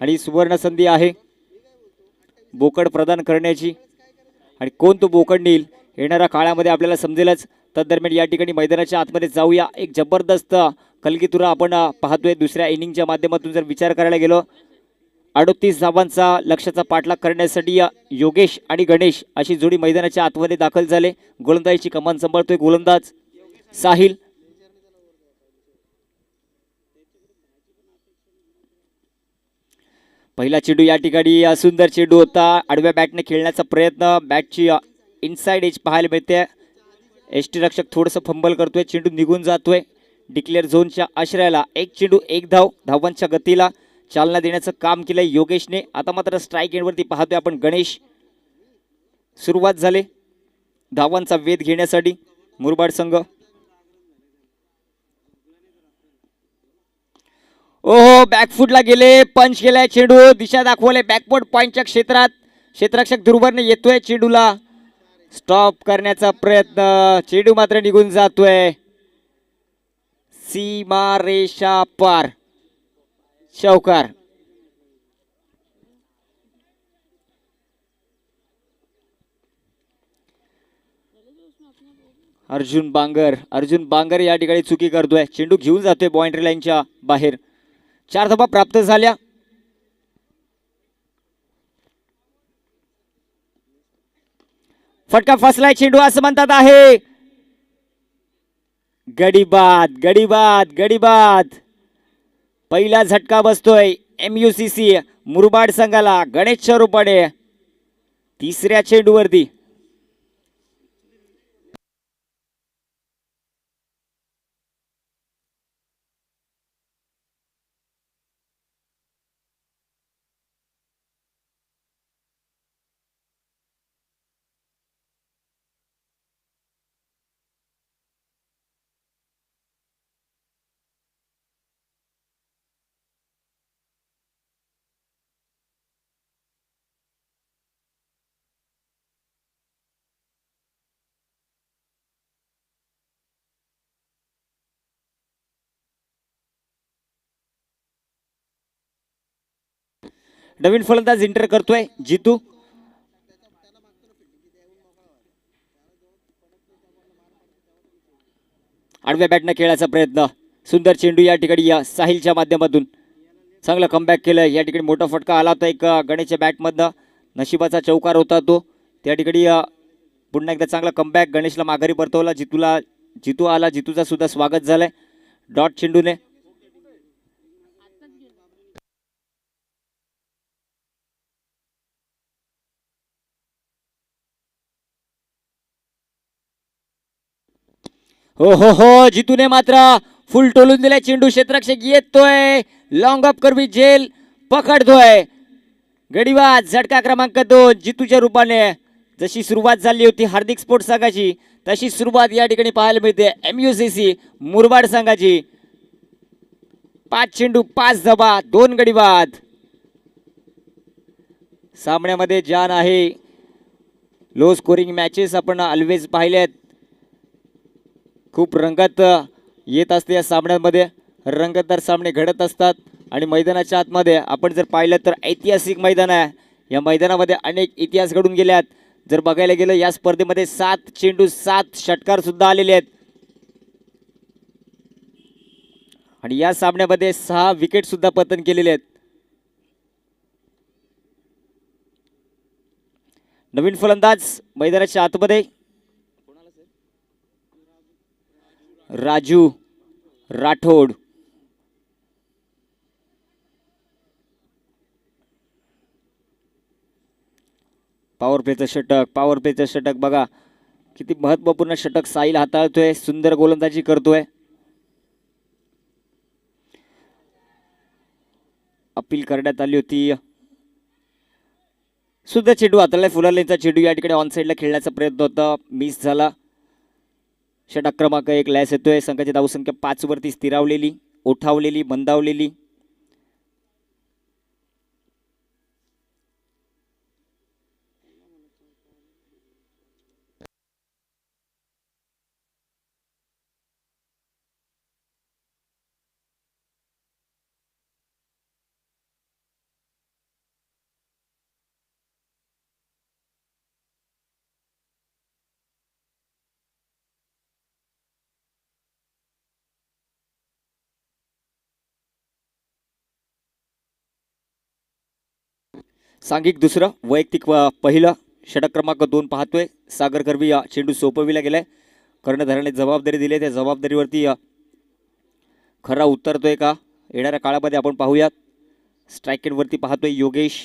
आणि सुवर्ण संधी आहे बोकड प्रदान करण्याची. आणि कोण तो बोकड नेईल येणाऱ्या काळामध्ये आपल्याला समजेलच. तदरम्यान या ठिकाणी मैदानाच्या आतमध्ये जाऊया. एक जबरदस्त कलगीतुरा आपण पाहतोय दुसऱ्या इनिंगच्या माध्यमातून. जर विचार करायला गेलो 38 धावांचा लक्ष्याचा पाठलाग करण्यासाठी योगेश आणि गणेश अशी जोडी मैदानाच्या आतमध्ये दाखल झाले. गोलंदाजीची कमान सांभाळतोय गोलंदाज साहिल. पहिला चेंडू या ठिकाणी सुंदर चेंडू होता. आडव्या बॅटने खेळण्याचा प्रयत्न, बॅटची इनसाइड एज पाहायला मिळते. एसटी रक्षक थोडंसं फंबल करतोय, चेंडू निघून जातोय डिक्लेअर झोनच्या आश्रयाला. एक चेंडू एक धाव, धावांच्या गतीला चालना देण्याचं काम केलंय योगेशने. आता मात्र स्ट्राईक एंडवरती पाहतोय आपण गणेश. सुरुवात झाली धावांचा वेध घेण्यासाठी मुरबाड संघ. ओहो, बॅकफुटला गेले, पंच केलाय चेंडू, दिशा दाखवले बॅकवर्ड पॉइंटच्या क्षेत्रात. क्षेत्ररक्षक दुर्बरने येतोय चेंडूला स्टॉप करण्याचा प्रयत्न, चेंडू मात्र निघून जातोय सीमा रेषा पार. चौकार. अर्जुन बांगर या ठिकाणी चुकी करतोय, चेंडू घेऊन जातोय बाउंड्री लाईनच्या बाहेर. 4 धावा प्राप्त झाल्या. फटका फसलाय चेंडू असं म्हणतात आहे. गडीबाद. पहिला झटका बसतोय MUCC मुरबाड संघाला गणेशच्या रूपाने तिसऱ्या चेंडूवरती. नवीन फलंदाज इंटर करतोय जितू. आडव्या बॅटनं खेळायचा प्रयत्न, सुंदर चेंडू या ठिकाणी साहिलच्या माध्यमातून. चांगलं कमबॅक केलं या ठिकाणी. मोठा फटका आला होता एक गणेशच्या बॅटमधनं, नशिबाचा चौकार होता तो. त्या ठिकाणी पुन्हा एकदा चांगला कमबॅक, गणेशला माघारी परतवला. जितू आला, जितूचा सुद्धा स्वागत झालंय डॉट चेंडूने. हो, जितूने मात्र फुल टोलून दिलाय चेंडू. क्षेत्ररक्षक येतोय, लॉंग अप करवी झेल पकडतोय. गडीबाज झटका क्रमांक 2 जितूच्या रूपाने. जशी सुरुवात झाली होती हार्दिक स्पोर्ट्स संघाची तशी सुरुवात या ठिकाणी पाहायला मिळते MUCC मुरबाड संघाची. 5 चेंडू 5 धावा, 2 गडीबाद. सामन्यामध्ये जान आहे. लो स्कोरिंग मॅचेस आपण ऑलवेज पाहिल्यात. खूप रंगत येत असते या सामन्यांमध्ये, रंगतदार सामने घडत असतात. आणि मैदानाच्या आतमध्ये आपण जर पाहिलं तर ऐतिहासिक मैदान आहे. या मैदानामध्ये अनेक इतिहास घडून गेल्यात. जर बघायला गेलं या स्पर्धेमध्ये 7 चेंडू 7 षटकार सुद्धा आलेले आहेत. आणि या सामन्यामध्ये 6 विकेट सुद्धा पतन केलेले आहेत. नवीन फलंदाज मैदानाच्या आतमध्ये राजू राठोड. पॉवर प्लेचं षटक बघा किती महत्वपूर्ण षटक साहिल हाताळतोय, सुंदर गोलंदाजी करतोय. अपील करण्यात आली होती, सुद्धा चेंडू हाताळलाय. फुलालेचा चेंडू या ठिकाणी ऑन साईडला खेळण्याचा प्रयत्न होता, मिस झाला. षटक क्रमांक 1 लॅस येतोय. संघाची धावसंख्या 5 वरती स्थिरावलेली, ओठावलेली, मंदावलेली. सांघिक दुसरं, वैयक्तिक पहिलं. षटक क्रमांक 2 पाहतोय. सागर कर्वी चेंडू सोपविला गेलाय. कर्णधाराने जबाबदारी दिली, त्या जबाबदारीवरती खरा उतरतोय का येणाऱ्या काळामध्ये आपण पाहूयात. स्ट्राईक वरती पाहतोय योगेश.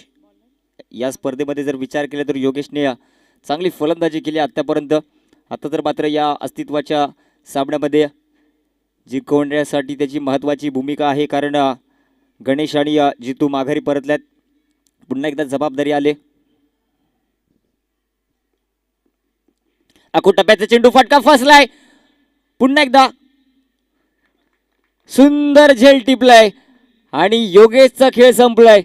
या स्पर्धेमध्ये जर विचार केला तर योगेशने चांगली फलंदाजी केली आतापर्यंत. आता तर मात्र या अस्तित्वाच्या सामन्यामध्ये जिंकवण्यासाठी त्याची महत्त्वाची भूमिका आहे, कारण गणेश आणि जितू माघारी परतल्यात. पुन्हा एकदा जबाबदारी आले. अकू टप्प्याचा चेंडू फटका फसलाय. पुन्हा एकदा सुंदर झेल टिपलाय आणि योगेशचा खेळ संपलाय.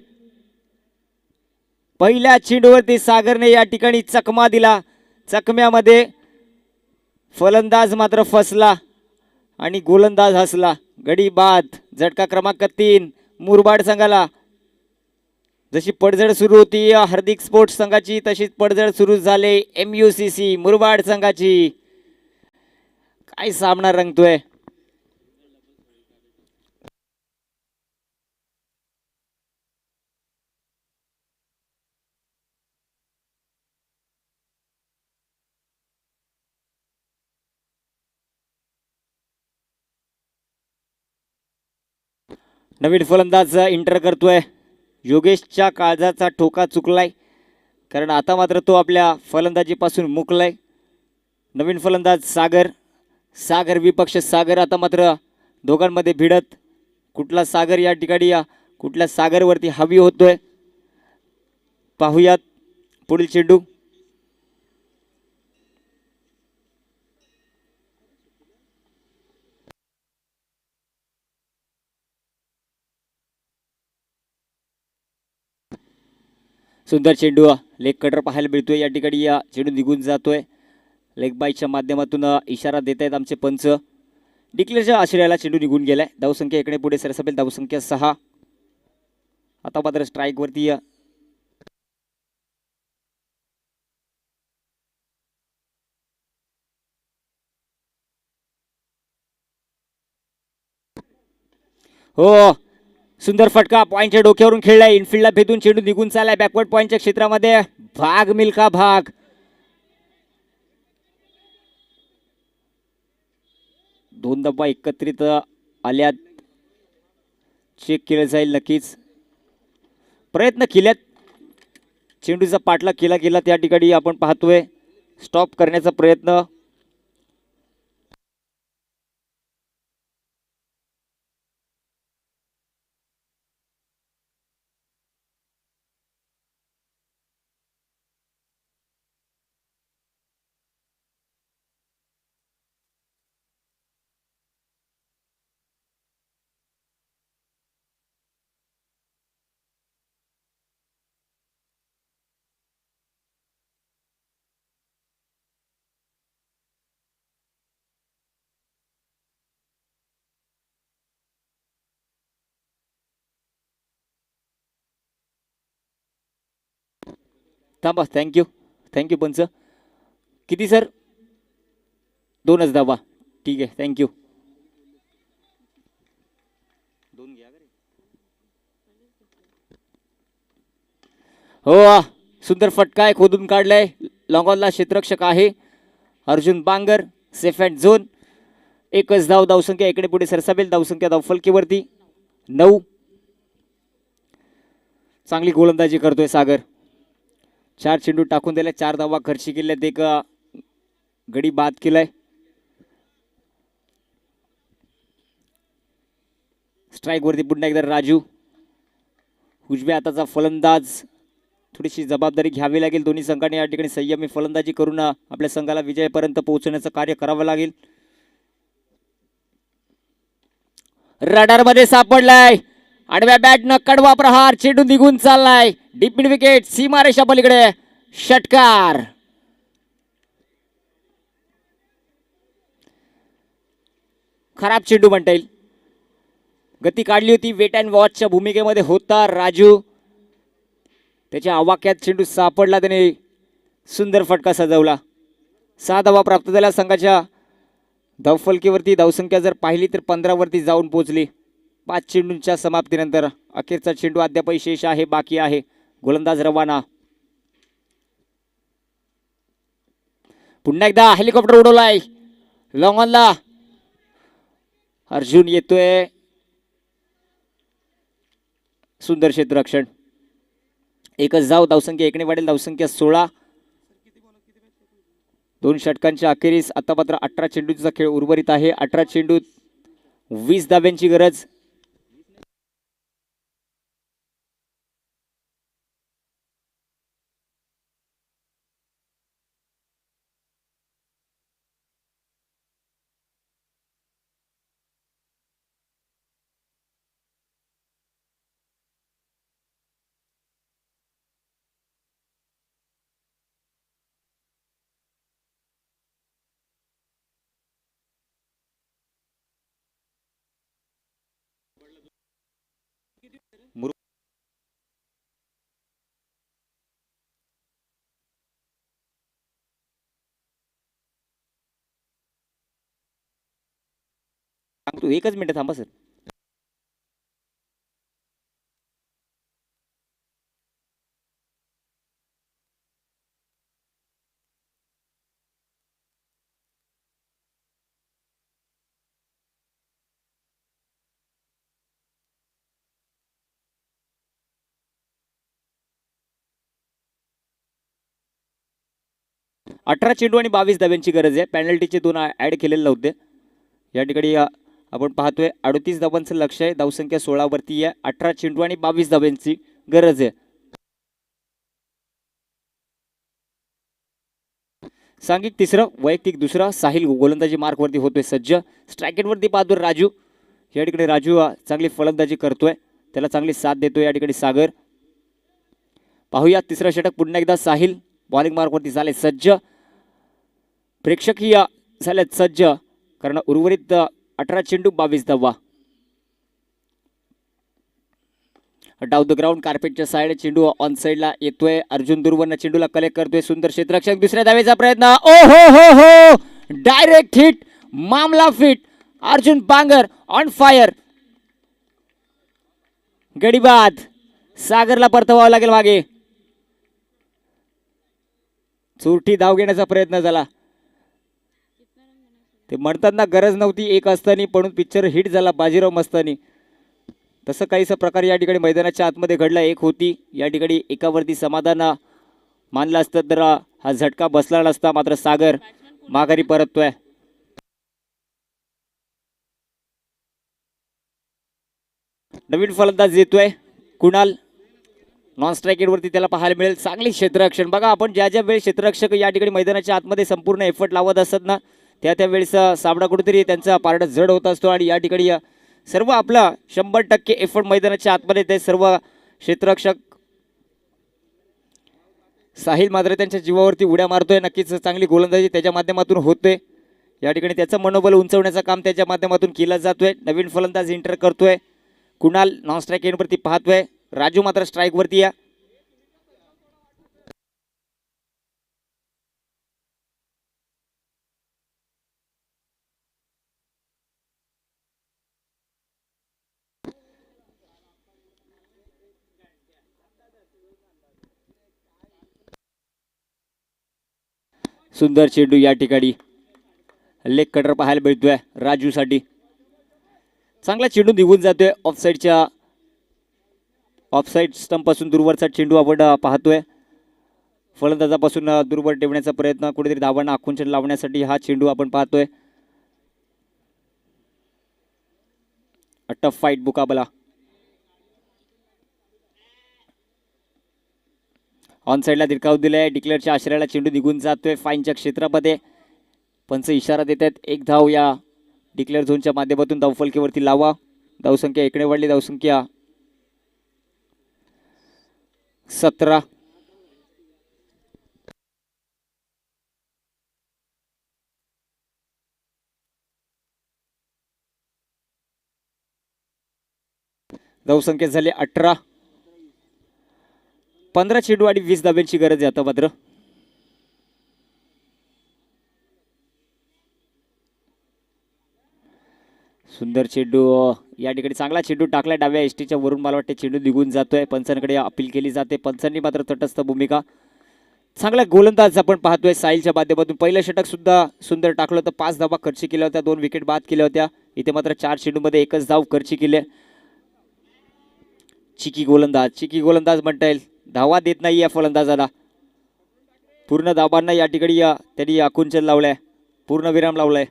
पहिल्या चेंडूवरती सागरने या ठिकाणी चकमा दिला. चकम्यामध्ये फलंदाज मात्र फसला आणि गोलंदाज हसला. गडी बाद. झटका क्रमांक 3 मुरबाड संघाला. जशी पडझड सुरू होती हार्दिक स्पोर्ट्स संघाची, तशीच पडझड सुरू झाले MUCC मुरबाड संघाची. काय सामना रंगतोय. नवीन फलंदाज इंटर करतोय. योगेशच्या काळजाचा ठोका चुकलाय, कारण आता मात्र तो आपल्या फलंदाजीपासून मुकलाय. नवीन फलंदाज सागर विपक्ष सागर. आता मात्र दोघांमध्ये भिडत. कुठला सागर या ठिकाणी कुठल्या सागरवरती हवी होतोय पाहूयात. पुढील चेंडू सुंदर चेंडू लेग कटर पाहायला मिळतोय. या ठिकाणी चेंडू निघून जातोय. लेग बाईच्या माध्यमातून इशारा देत आहेत आमचे पंच. डिक्लेअरच्या आश्रयाला चेंडू निघून गेलाय. धावसंख्या इकडे पुढे सरसपेल. धावसंख्या 6. आता मात्र स्ट्राईक वरती हो, सुंदर फटका पॉइंटच्या डोक्यावरून खेळलाय. इनफिल्डला भेदून चेंडू निघून चाललाय बॅकवर्ड पॉइंटच्या क्षेत्रामध्ये. भाग मिल्खा भाग. दोन धावा एकत्रित आल्यात. चेक केलं जाईल नक्कीच. प्रयत्न केल्यात. चेंडूचा पाठला केला गेला. त्या ठिकाणी आपण पाहतोय स्टॉप करण्याचा प्रयत्न. थांबा. थँक्यू पंच. किती सर? 2च धावा. ठीक आहे, थँक्यू. हो, सुंदर फटका आहे. खोदून काढलाय. लॉंगॉनला क्षेत्ररक्षक आहे Arjun Bangar. Safe and zone. एकच धाव. धावसंख्या इकडे पुढे सरसावेल. धावसंख्या धावफलकीवरती 9. चांगली गोलंदाजी करतोय सागर. 4 चेंडू टाकून दिले, 4 धावा खर्ची केल्यात, एक गडी बाद केलाय. स्ट्राईक वरती पुन्हा एकदा राजू. उजव्या हाताचा फलंदाज. थोडीशी जबाबदारी घ्यावी लागेल दोन्ही संघांनी. या ठिकाणी संयमी फलंदाजी करून आपल्या संघाला विजयापर्यंत पोहोचण्याचं कार्य करावं लागेल. रडार मध्ये सापडलाय. आडव्या बॅटनं कडवा प्रहार. चेंडू निघून चाललाय. Deep mid wicket. सीमारेषा पलीकडे षटकार. खराब चेंडू म्हणता येईल. गती काढली होती. वेट अँड वॉचच्या भूमिकेमध्ये होता राजू. त्याच्या आवाक्यात चेंडू सापडला. त्याने सुंदर फटका सजवला. 6 धावा प्राप्त झाल्या संघाच्या धावफलकीवरती. धावसंख्या जर पाहिली तर 15 वरती जाऊन पोहोचली. 5 चेंडूंच्या समाप्तीनंतर अखेरचा चेंडू अद्यापही शेष आहे, बाकी आहे. गोलंदाज रवाना. पुन्हा एकदा हेलिकॉप्टर उडवलाय. लॉंग ऑनला अर्जुन येतोय. सुंदर क्षेत्ररक्षण. एकच धाव. धावसंख्या एकने वाढेल. धावसंख्या 16. 2 षटकांच्या अखेरीस आता मात्र 18 चेंडूंचा खेळ उर्वरित आहे. 18 चेंडूत 20 धाब्यांची गरज. सांगतो, एकच मिनिट थांबा सर. अठरा चेंडू आणि 22 धाब्यांची गरज आहे. पेनल्टीचे 2 ऍड केलेले नव्हते. या ठिकाणी आपण पाहतोय 38 धावांचं लक्ष आहे. धावसंख्या 16 वरती आहे. 18 चेंडू आणि 22 धाब्यांची गरज आहे. सांघिक तिसरं, वैयक्तिक दुसरा. साहिल गोलंदाजी मार्क वरती होतोय सज्ज. स्ट्रायकेट वरती पाहतोय राजू. या ठिकाणी राजू चांगली फलंदाजी करतोय. त्याला चांगली साथ देतोय या ठिकाणी सागर. पाहूया तिसरा षटक. पुन्हा एकदा साहिल बॉलिंग मार्क वरती झाले सज्ज. प्रेक्षकीय झालेत सज्ज. कारण उर्वरित 18 चेंडू 22 धावा. डाव द ग्राउंड कार्पेटच्या साइड. चेंडू ऑन साइडला येतोय. अर्जुन दुर्वर्ण चेंडूला कलेक्ट करतोय. सुंदर क्षेत्ररक्षक. दुसऱ्या धावेचा प्रयत्न. ओ हो हो हो, डायरेक्ट हिट. मामला fit. Arjun Pangar on fire. गडीबाद. सागरला परतवावं लागेल मागे. चुरटी धाव घेण्याचा प्रयत्न झाला. ते म्हणतात ना, गरज नव्हती एक असताना, पण पिक्चर हिट झाला बाजीराव मस्तानी. तसं काहीसा प्रकार या ठिकाणी मैदानाच्या आतमध्ये घडला. एक होती या ठिकाणी एकावरती समाधान मानलं असतं तर हा झटका बसला नसता. मात्र सागर माघारी परततोय. नवीन फलंदाज येतोय कुणाल. नॉन स्ट्रायकेट वरती त्याला पाहायला मिळेल. चांगली क्षेत्ररक्षण. बघा, आपण ज्या ज्या वेळेस क्षेत्ररक्षक या ठिकाणी मैदानाच्या आतमध्ये संपूर्ण एफर्ट लावत असतात ना, त्या वेळेस सामना कुठेतरी त्यांचा पारड जड होत असतो. आणि या ठिकाणी सर्व आपला 100% एफर्ट मैदानाच्या आतमध्ये ते सर्व क्षेत्ररक्षक. साहिल मात्र त्यांच्या जीवावरती उड्या मारतोय. नक्कीच चांगली गोलंदाजी त्याच्या माध्यमातून होते. या ठिकाणी त्याचं मनोबल उंचवण्याचं काम त्याच्या माध्यमातून केलं जातोय. नवीन फलंदाज एंटर करतोय कुणाल. नॉन स्ट्राईक वरती पाहतोय. राजू मात्र स्ट्राईक वरती या. सुंदर चेंडू या ठिकाणी लेग कटर पाहायला मिळतोय राजूसाठी. चांगला चेंडू निघून जातोय ऑफसाईड स्टंप पासून दूरवरचा चेंडू आपण पाहतोय. फलंदाजापासून दूरवर ठेवण्याचा प्रयत्न, कुठेतरी धावांना आकुंचन लावण्यासाठी हा चेंडू आपण पाहतोय. टफ फाईट मुकाबला. ऑन साईडला दिरकावून दिलाय. डिक्लेअरच्या आश्रयाला चेंडू निघून जातोय फाईनच्या क्षेत्रामध्ये. पंच इशारा देत आहेत, एक धाव या डिक्लेअर झोनच्या माध्यमातून धावफलकीवरती लावा. धावसंख्या इकडे वाढली, धावसंख्या 17. धावसंख्या झाली 18. 15 चेंडू आणि 20 धाब्यांची गरज आहे आता मात्र. सुंदर चेंडू या ठिकाणी, चांगला चेंडू टाकलाय डाव्या एसटीच्या वरून. मला वाटते चेंडू निघून जातोय. पंचांकडे अपील केली जाते. पंचांनी मात्र तटस्थ भूमिका. चांगला गोलंदाज आपण पाहतोय साहिलच्या माध्यमातून. पहिलं षटक सुद्धा सुंदर टाकलं होतं. 5 धावा खर्ची केल्या होत्या, 2 विकेट बाद केल्या होत्या. इथे मात्र 4 चेंडूमध्ये एकच धाव खर्ची केली. चिकी गोलंदाज म्हणता येईल. धावा देत नाही या फलंदाजाला. पूर्ण धावांना या ठिकाणी त्यांनी आकुंचन लावलंय, पूर्ण विराम लावलाय.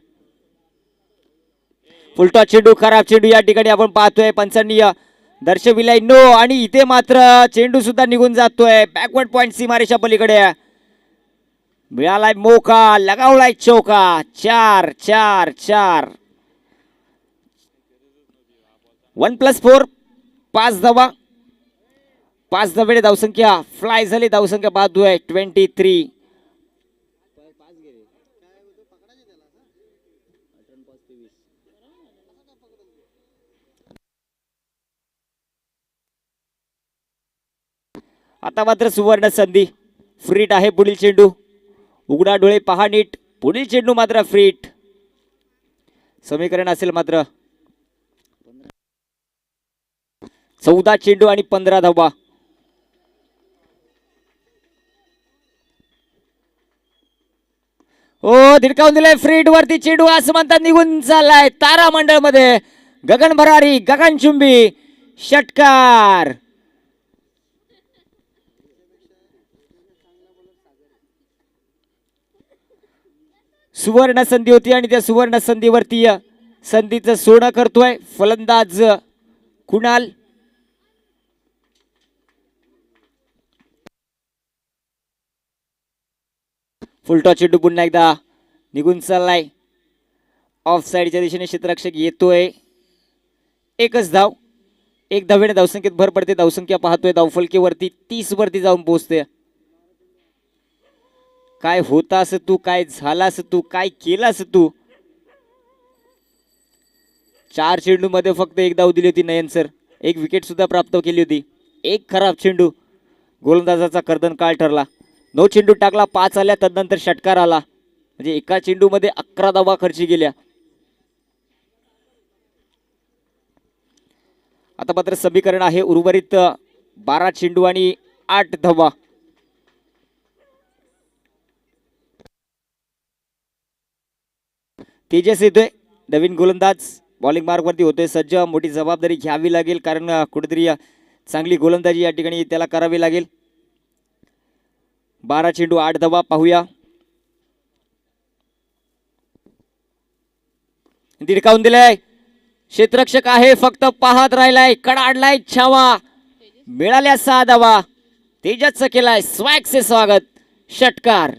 फुलटॉ चेंडू, खराब चेंडू या ठिकाणी आपण पाहतोय. पंचांनी दर्शविलाय नो, आणि इथे मात्र चेंडू सुद्धा निघून जातोय. बॅकवर्ड पॉइंट सीमारेषा पलीकडे मिळालाय मोका, लगावलाय चौका. 4-4-4 1+4 5 धावा. 5 धावेने धावसंख्या फ्लाय झाली. धावसंख्या पाहतोय 23. आता मात्र सुवर्ण संधी. फ्रीट आहे पुढील चेंडू. उघडा डोळे पहा नीट. पुढील चेंडू मात्र फ्रीट. समीकरण असेल मात्र 14 चेंडू आणि 15 धावा. ओ धिरकावून दिलाय फ्रीट वरती चेंडू. आसमंतात निघून चाललाय तारामंडळ मध्ये. गगन भरारी, गगनचुंबी षटकार. सुवर्ण संधी होती आणि त्या सुवर्ण संधीवरती संधीचं सोनं करतोय फलंदाज कुणाल. फुलटॉ चेंडू पुन्हा एकदा निघून चाललाय. ऑफ साईडच्या दिशेने क्षेत्ररक्षक येतोय. एकच धाव. 1 धावेने धावसंख्येत भर पडते. धावसंख्या पाहतोय धावफलकीवरती 30 वरती जाऊन पोहोचते. काय होतास तू, काय झालास तू, काय केलास तू. 4 चेंडू मध्ये फक्त 1 धाव दिली होती नयन सर. 1 विकेट सुद्धा प्राप्त केली होती. 1 खराब चेंडू. गोलंदाजाचा कर्दन काळ ठरला. 9 चेंडू टाकला, 5 आल्या, तदनंतर षटकार आला. म्हणजे एका चेंडू मध्ये 11 धावा खर्ची गेल्या. आता मात्र समीकरण आहे उर्वरित 12 चेंडू आणि 8 धावा. तेजस येतोय नवीन गोलंदाज. बॉलिंग मार्क वरती होतोय सज्ज. मोठी जबाबदारी घ्यावी लागेल, कारण कुठेतरी चांगली गोलंदाजी या ठिकाणी त्याला करावी लागेल. 12 चेंडू 8 धावा. पाहूया. दिडकावून दिलाय. क्षेत्ररक्षक आहे, फक्त पाहत राहिलाय. कडाडलाय छावा. मिळाल्या 6 धावा. तेजसचं केलाय स्वॅगचे स्वागत. षटकार.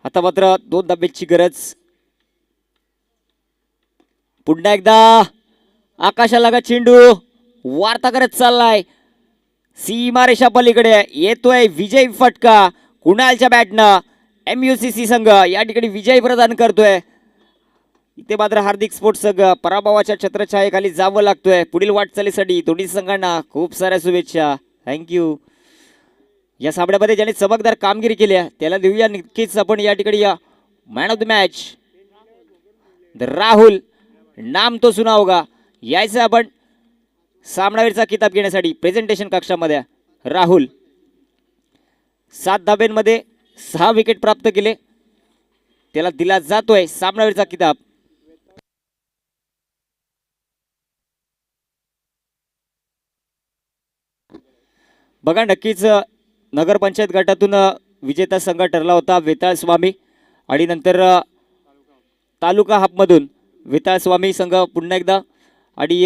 आता मात्र 2 धाब्यांची गरज. पुन्हा एकदा आकाशालागा चेंडू वार्ता करत चाललाय. सीमारेषा पलीकडे येतोय विजय फटका कुणालच्या बॅटनं. MUCC संघ या ठिकाणी विजय प्रदान करतोय. इथे मात्र हार्दिक स्पोर्ट्स संघ पराभवाच्या छत्रछायेखाली जावं लागतोय. पुढील वाटचालीसाठी दोन्ही संघांना खूप साऱ्या शुभेच्छा. थँक्यू. या सामन्यामध्ये ज्याने चमकदार कामगिरी केली आहे त्याला देऊया नक्कीच आपण या ठिकाणी या man of the match. Rahul नाम तो सुना होगा. यायचं आपण सामनावीरचा किताब घेण्यासाठी प्रेझेंटेशन कक्षामध्ये. राहुल 7 धाब्यांमध्ये 6 विकेट प्राप्त केले. त्याला दिला जातोय सामनावीरचा किताब. बघा नक्कीच नगरपंचायत गटातून विजेता संघ ठरला होता वेताळ स्वामी आणि नंतर तालुका हापमधून वेताळ स्वामी संघ पुन्हा एकदा आणि